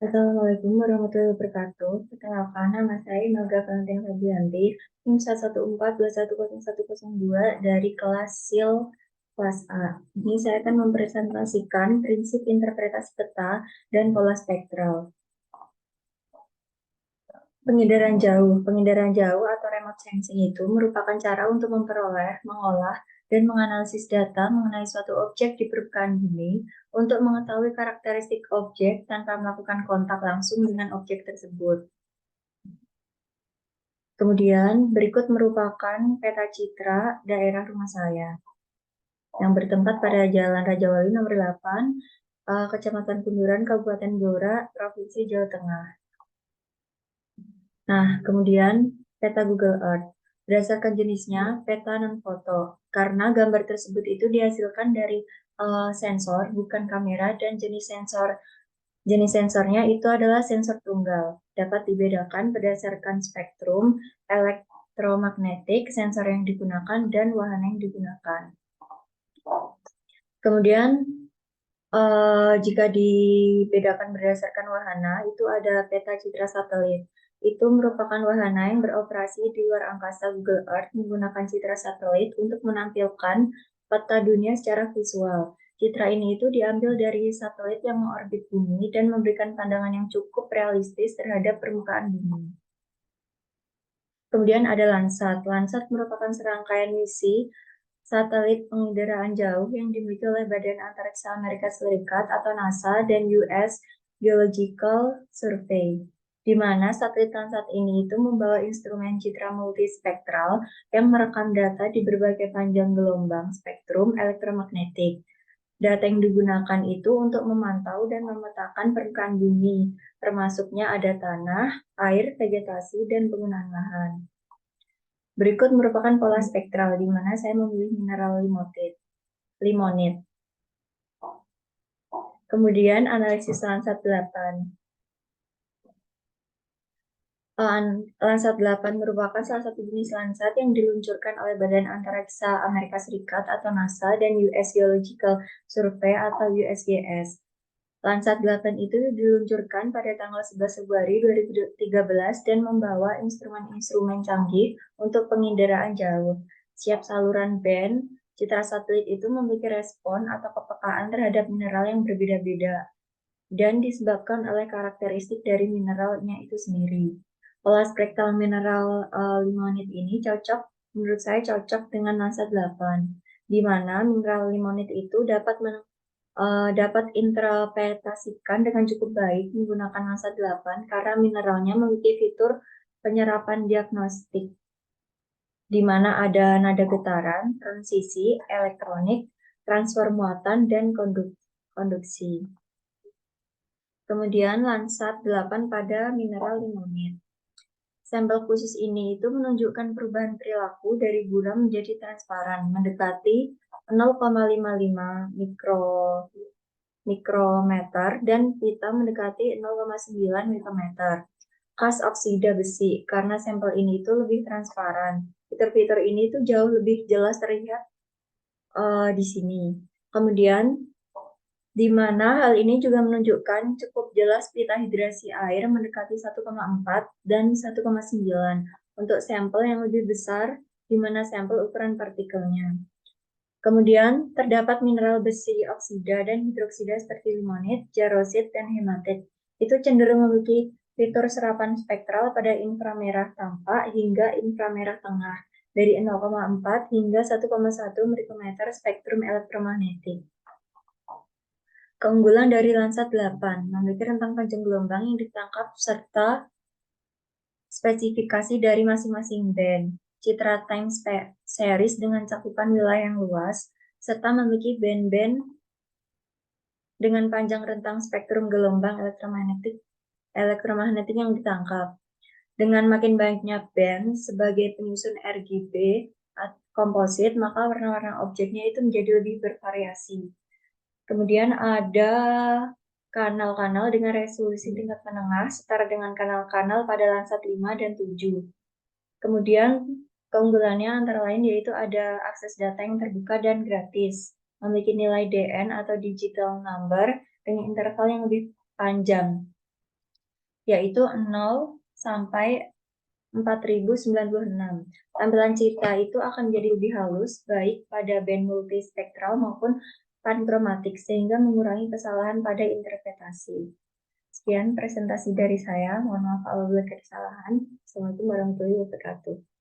Assalamualaikum warahmatullahi wabarakatuh. Perkenalkan, nama saya Noga Valentina Febrianti, NIM 114210102 dari kelas SIL kelas A. Ini saya akan mempresentasikan prinsip interpretasi peta dan pola spektral. Penginderaan jauh atau remote sensing itu merupakan cara untuk memperoleh, mengolah, dan menganalisis data mengenai suatu objek di permukaan bumi untuk mengetahui karakteristik objek tanpa melakukan kontak langsung dengan objek tersebut. Kemudian berikut merupakan peta citra daerah rumah saya yang bertempat pada Jalan Raja Wali nomor 8, Kecamatan Kunduran, Kabupaten Blora, Provinsi Jawa Tengah. Nah, kemudian peta Google Earth. Berdasarkan jenisnya, peta non foto. Karena gambar tersebut itu dihasilkan dari sensor, bukan kamera, dan jenis sensornya itu adalah sensor tunggal. Dapat dibedakan berdasarkan spektrum elektromagnetik, sensor yang digunakan, dan wahana yang digunakan. Kemudian, jika dibedakan berdasarkan wahana, itu ada peta citra satelit. Itu merupakan wahana yang beroperasi di luar angkasa Google Earth menggunakan citra satelit untuk menampilkan peta dunia secara visual. Citra ini itu diambil dari satelit yang mengorbit bumi dan memberikan pandangan yang cukup realistis terhadap permukaan bumi. Kemudian ada Landsat. Landsat merupakan serangkaian misi satelit penginderaan jauh yang dimiliki oleh Badan Antariksa Amerika Serikat atau NASA dan US Geological Survey, di mana satelit Landsat ini itu membawa instrumen citra multispektral yang merekam data di berbagai panjang gelombang spektrum elektromagnetik. Data yang digunakan itu untuk memantau dan memetakan permukaan bumi, termasuknya ada tanah, air, vegetasi, dan penggunaan lahan. Berikut merupakan pola spektral, di mana saya memilih mineral limonit. Kemudian analisis Landsat 8. Landsat 8 merupakan salah satu jenis Landsat yang diluncurkan oleh Badan Antariksa Amerika Serikat atau NASA dan US Geological Survey atau USGS. Landsat 8 itu diluncurkan pada tanggal 11 Februari 2013 dan membawa instrumen-instrumen canggih untuk penginderaan jauh. Siap saluran band, citra satelit itu memiliki respon atau kepekaan terhadap mineral yang berbeda-beda dan disebabkan oleh karakteristik dari mineralnya itu sendiri. Pola spektral mineral limonit ini menurut saya cocok dengan Landsat 8, di mana mineral limonit itu dapat interpretasikan dengan cukup baik menggunakan Landsat 8 karena mineralnya memiliki fitur penyerapan diagnostik, di mana ada nada getaran, transisi, elektronik, transfer muatan, dan konduksi. Kemudian Landsat 8 pada mineral limonit. Sampel khusus ini itu menunjukkan perubahan perilaku dari buram menjadi transparan, mendekati 0,55 mikrometer dan pita mendekati 0,9 mikrometer. Khas oksida besi, karena sampel ini itu lebih transparan. Fitur-fitur ini itu jauh lebih jelas terlihat di sini. Kemudian, di mana hal ini juga menunjukkan cukup jelas pita hidrasi air mendekati 1,4 dan 1,9 untuk sampel yang lebih besar, di mana sampel ukuran partikelnya. Kemudian, terdapat mineral besi oksida dan hidroksida seperti limonit, jarosit, dan hematit. Itu cenderung memiliki fitur serapan spektral pada inframerah tampak hingga inframerah tengah, dari 0,4 hingga 1,1 mikrometer spektrum elektromagnetik. Keunggulan dari Landsat 8 memiliki rentang panjang gelombang yang ditangkap serta spesifikasi dari masing-masing band, citra time series dengan cakupan wilayah yang luas, serta memiliki band-band dengan panjang rentang spektrum gelombang elektromagnetik yang ditangkap. Dengan makin banyaknya band sebagai penyusun RGB komposit, maka warna-warna objeknya itu menjadi lebih bervariasi. Kemudian ada kanal-kanal dengan resolusi tingkat menengah setara dengan kanal-kanal pada Landsat 5 dan 7. Kemudian keunggulannya antara lain yaitu ada akses data yang terbuka dan gratis, memiliki nilai DN atau digital number dengan interval yang lebih panjang. yaitu 0 sampai 4096. Tampilan cerita itu akan menjadi lebih halus, baik pada band multispektral maupun pankromatik, sehingga mengurangi kesalahan pada interpretasi. Sekian presentasi dari saya. Mohon maaf apabila ada kesalahan. Assalamualaikum warahmatullahi wabarakatuh.